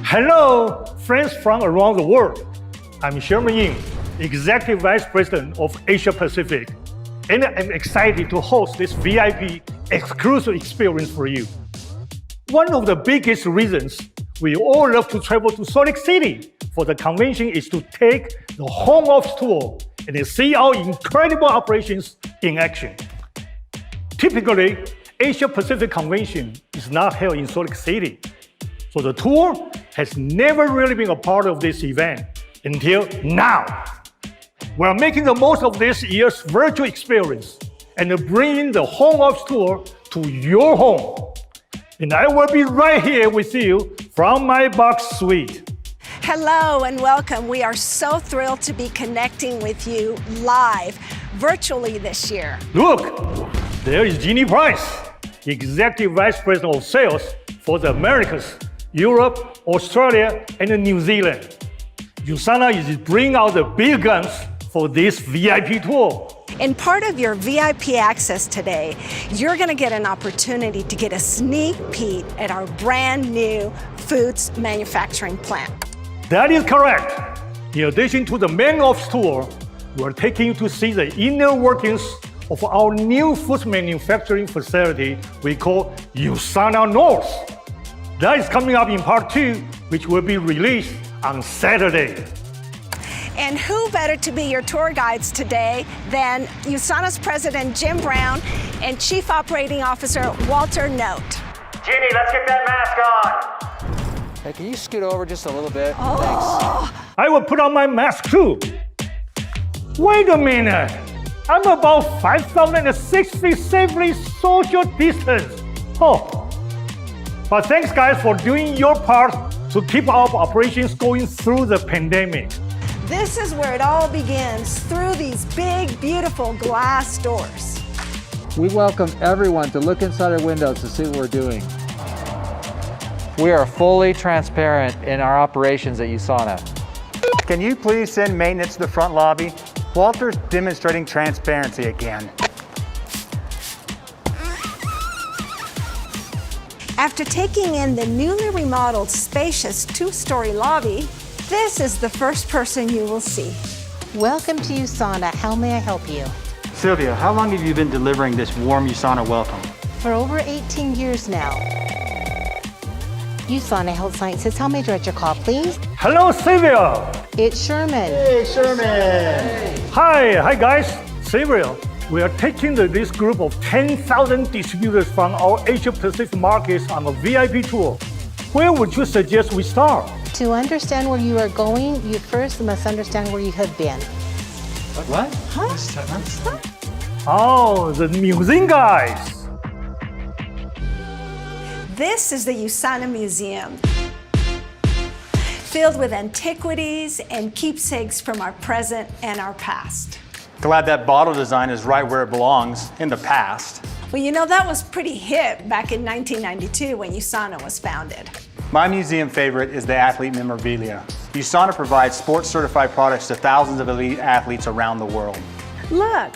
Hello, friends from around the world. I'm Sherman Ying, Executive Vice President of Asia Pacific, and I'm excited to host this VIP exclusive experience for you. One of the biggest reasons we all love to travel to Salt Lake City for the convention is to take the home office tour and see our incredible operations in action. Typically, Asia Pacific Convention is not held in Salt Lake City, so the tour has never really been a part of this event until now. We're making the most of this year's virtual experience and bringing the home office tour to your home. And I will be right here with you from my box suite. Hello and welcome. We are so thrilled to be connecting with you live, virtually this year. Look, there is Jeannie Price, Executive Vice President of Sales for the Americas, Europe, Australia, and New Zealand. USANA is bringing out the big guns for this VIP tour. In part of your VIP access today, you're going to get an opportunity to get a sneak peek at our brand new foods manufacturing plant. That is correct. In addition to the main office tour, we're taking you to see the inner workings of our new food manufacturing facility we call USANA North. That is coming up in part 2, which will be released on Saturday. And who better to be your tour guides today than USANA's President Jim Brown and Chief Operating Officer Walter Note. Jeannie, let's get that mask on. Hey, can you scoot over just a little bit? Oh. Thanks. I will put on my mask too. Wait a minute. I'm about 5,006 feet safely social distance. Oh. But thanks guys for doing your part to keep our operations going through the pandemic. This is where it all begins, through these big, beautiful glass doors. We welcome everyone to look inside our windows to see what we're doing. We are fully transparent in our operations at USANA. Can you please send maintenance to the front lobby? Walter's demonstrating transparency again. After taking in the newly remodeled, spacious two-story lobby, this is the first person you will see. Welcome to USANA. How may I help you? Sylvia, how long have you been delivering this warm USANA welcome? For over 18 years now. USANA Health Sciences, how may I direct your call, please? Hello, Sylvia. It's Sherman. Hey, Sherman. Hey. Hi guys. Sylvia, we are taking this group of 10,000 distributors from our Asia Pacific markets on a VIP tour. Where would you suggest we start? To understand where you are going, you first must understand where you have been. What? Huh? Oh, the museum guys. This is the USANA Museum, filled with antiquities and keepsakes from our present and our past. Glad that bottle design is right where it belongs, in the past. Well, you know, that was pretty hip back in 1992 when USANA was founded. My museum favorite is the athlete memorabilia. USANA provides sports-certified products to thousands of elite athletes around the world. Look,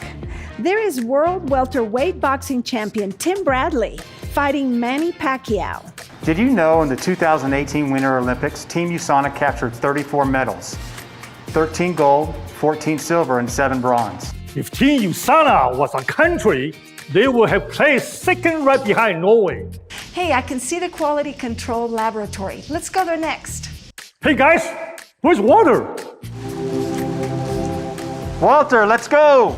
there is world welterweight boxing champion Tim Bradley fighting Manny Pacquiao. Did you know in the 2018 Winter Olympics, Team USANA captured 34 medals, 13 gold, 14 silver, and 7 bronze. If Team USANA was a country, they would have placed second right behind Norway. Hey, I can see the quality control laboratory. Let's go there next. Hey guys, where's Walter? Walter, let's go!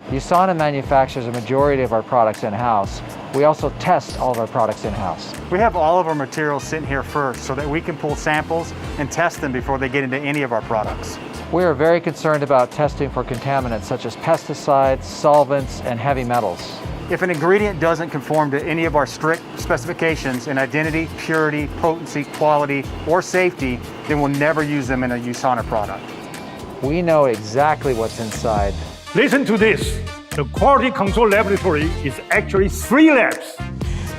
USANA manufactures a majority of our products in-house. We also test all of our products in-house. We have all of our materials sitting here first so that we can pull samples and test them before they get into any of our products. We are very concerned about testing for contaminants such as pesticides, solvents, and heavy metals. If an ingredient doesn't conform to any of our strict specifications in identity, purity, potency, quality, or safety, then we'll never use them in a USANA product. We know exactly what's inside. Listen to this. The quality control laboratory is actually 3 labs.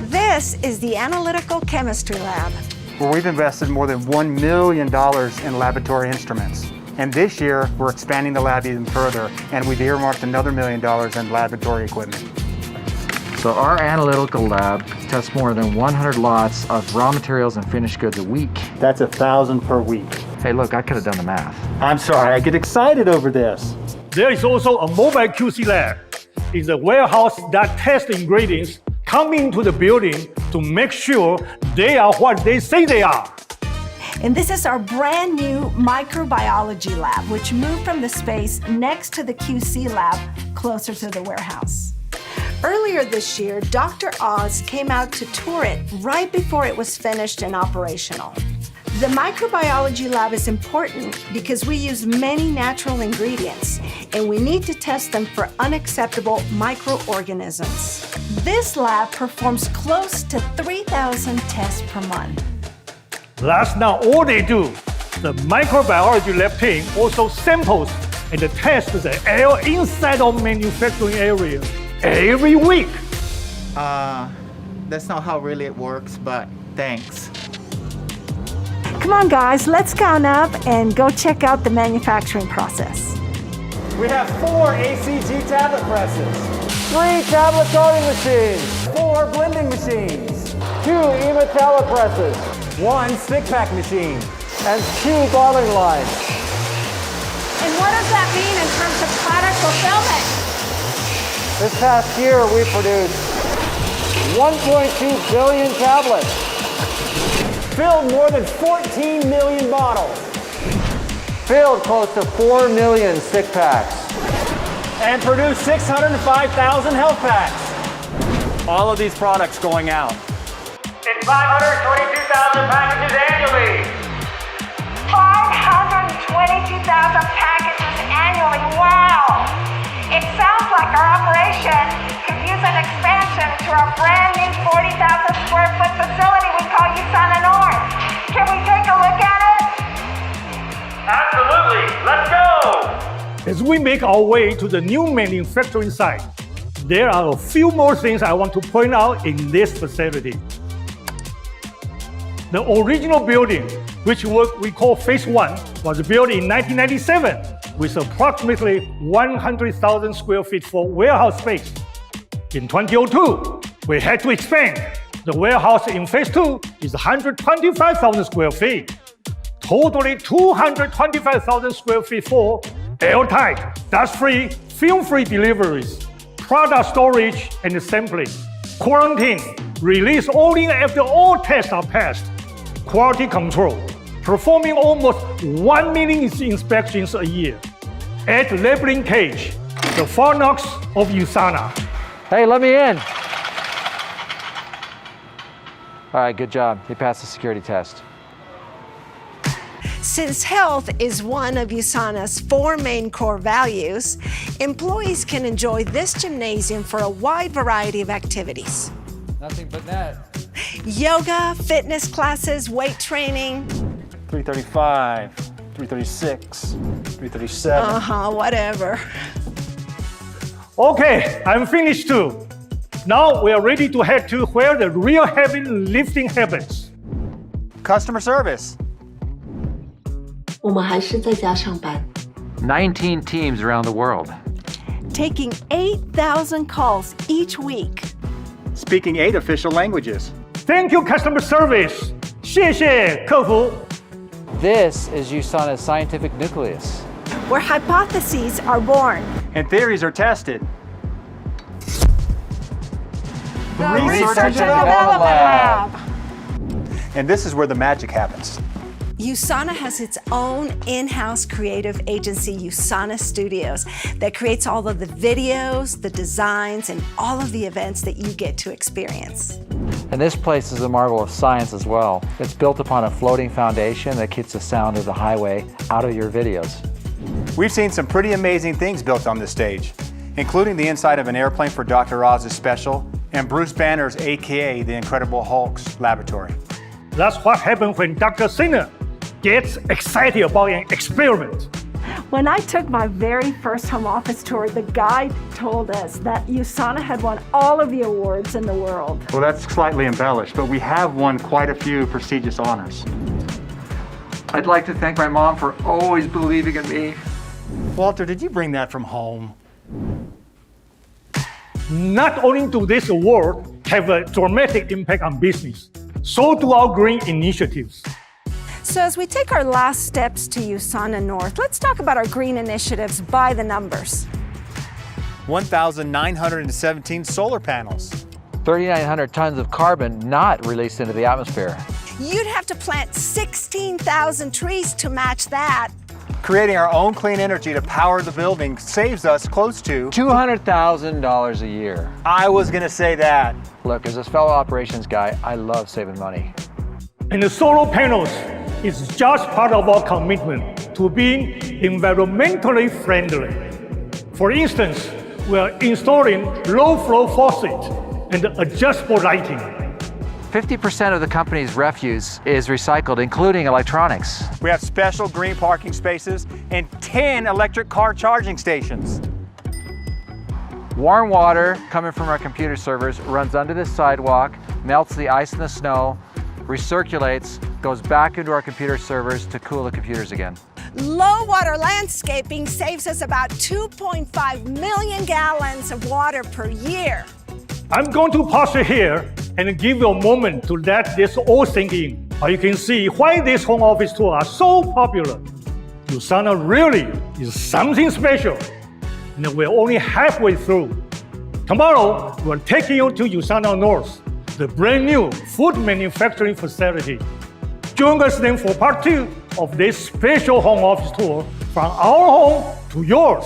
This is the Analytical Chemistry Lab, where we've invested more than $1 million in laboratory instruments. And this year, we're expanding the lab even further, and we've earmarked another $1 million in laboratory equipment. So our analytical lab tests more than 100 lots of raw materials and finished goods a week. That's 1,000 per week. Hey, look, I could have done the math. I'm sorry, I get excited over this. There is also a mobile QC lab in the warehouse that tests ingredients coming into the building to make sure they are what they say they are. And this is our brand new Microbiology Lab, which moved from the space next to the QC lab closer to the warehouse. Earlier this year, Dr. Oz came out to tour it right before it was finished and operational. The Microbiology Lab is important because we use many natural ingredients and we need to test them for unacceptable microorganisms. This lab performs close to 3,000 tests per month. That's not all they do. The Microbiology Lab team also samples and tests the air inside of manufacturing area every week. That's not how really it works, but thanks. Come on, guys, let's count up and go check out the manufacturing process. We have 4 ACG tablet presses, 3 tablet coating machines, 4 blending machines, 2 EMA tablet presses, 1 stick pack machine, and 2 bottling lines. And what does that mean in terms of product fulfillment? This past year, we produced 1.2 billion tablets, filled more than 14 million bottles, filled close to 4 million stick packs, and produced 605,000 health packs. All of these products going out. In 522,000 packages annually. 522,000 packages annually, wow! It sounds like our operation could use an expansion to our brand new 40,000 square foot facility we call USANA North. Can we take a look at it? Absolutely, let's go! As we make our way to the new manufacturing site, there are a few more things I want to point out in this facility. The original building, which we call Phase 1, was built in 1997 with approximately 100,000 square feet for warehouse space. In 2002, we had to expand. The warehouse in Phase 2 is 125,000 square feet. Totally 225,000 square feet for airtight, dust-free, film-free deliveries, product storage and sampling, quarantine, release only after all tests are passed, quality control, performing almost 1 million inspections a year. At labeling cage, the forknocks of USANA. Hey, let me in. All right, good job. You passed the security test. Since health is one of USANA's 4 main core values, employees can enjoy this gymnasium for a wide variety of activities. Nothing but that. Yoga, fitness classes, weight training. 335, 336, 337. Whatever. Okay, I'm finished too. Now we are ready to head to where the real heavy lifting happens. Customer service. 我们还是在家上班。 19 teams around the world. Taking 8,000 calls each week. Speaking 8 official languages. Thank you, customer service. 谢谢客服. This is USANA's scientific nucleus. Where hypotheses are born. And theories are tested. The Research and Development Lab. And this is where the magic happens. USANA has its own in-house creative agency, USANA Studios, that creates all of the videos, the designs, and all of the events that you get to experience. And this place is a marvel of science as well. It's built upon a floating foundation that keeps the sound of the highway out of your videos. We've seen some pretty amazing things built on this stage, including the inside of an airplane for Dr. Oz's special and Bruce Banner's, AKA the Incredible Hulk's laboratory. That's what happens when Dr. Sinner gets excited about an experiment. When I took my very first home office tour, the guide told us that USANA had won all of the awards in the world. Well, that's slightly embellished, but we have won quite a few prestigious honors. I'd like to thank my mom for always believing in me. Walter, did you bring that from home? Not only do this award have a dramatic impact on business, so do our green initiatives. So as we take our last steps to USANA North, let's talk about our green initiatives by the numbers. 1,917 solar panels. 3,900 tons of carbon not released into the atmosphere. You'd have to plant 16,000 trees to match that. Creating our own clean energy to power the building saves us close to $200,000 a year. I was going to say that. Look, as a fellow operations guy, I love saving money. And the solar panels is just part of our commitment to being environmentally friendly. For instance, we are installing low-flow faucet and adjustable lighting. 50% of the company's refuse is recycled, including electronics. We have special green parking spaces and 10 electric car charging stations. Warm water coming from our computer servers runs under the sidewalk, melts the ice and the snow, recirculates, goes back into our computer servers to cool the computers again. Low water landscaping saves us about 2.5 million gallons of water per year. I'm going to pause it here and give you a moment to let this all sink in. You can see why these home office tours are so popular. USANA really is something special, and we're only halfway through. Tomorrow, we're taking you to USANA North, the brand new food manufacturing facility. Join us then for part 2 of this special home office tour from our home to yours.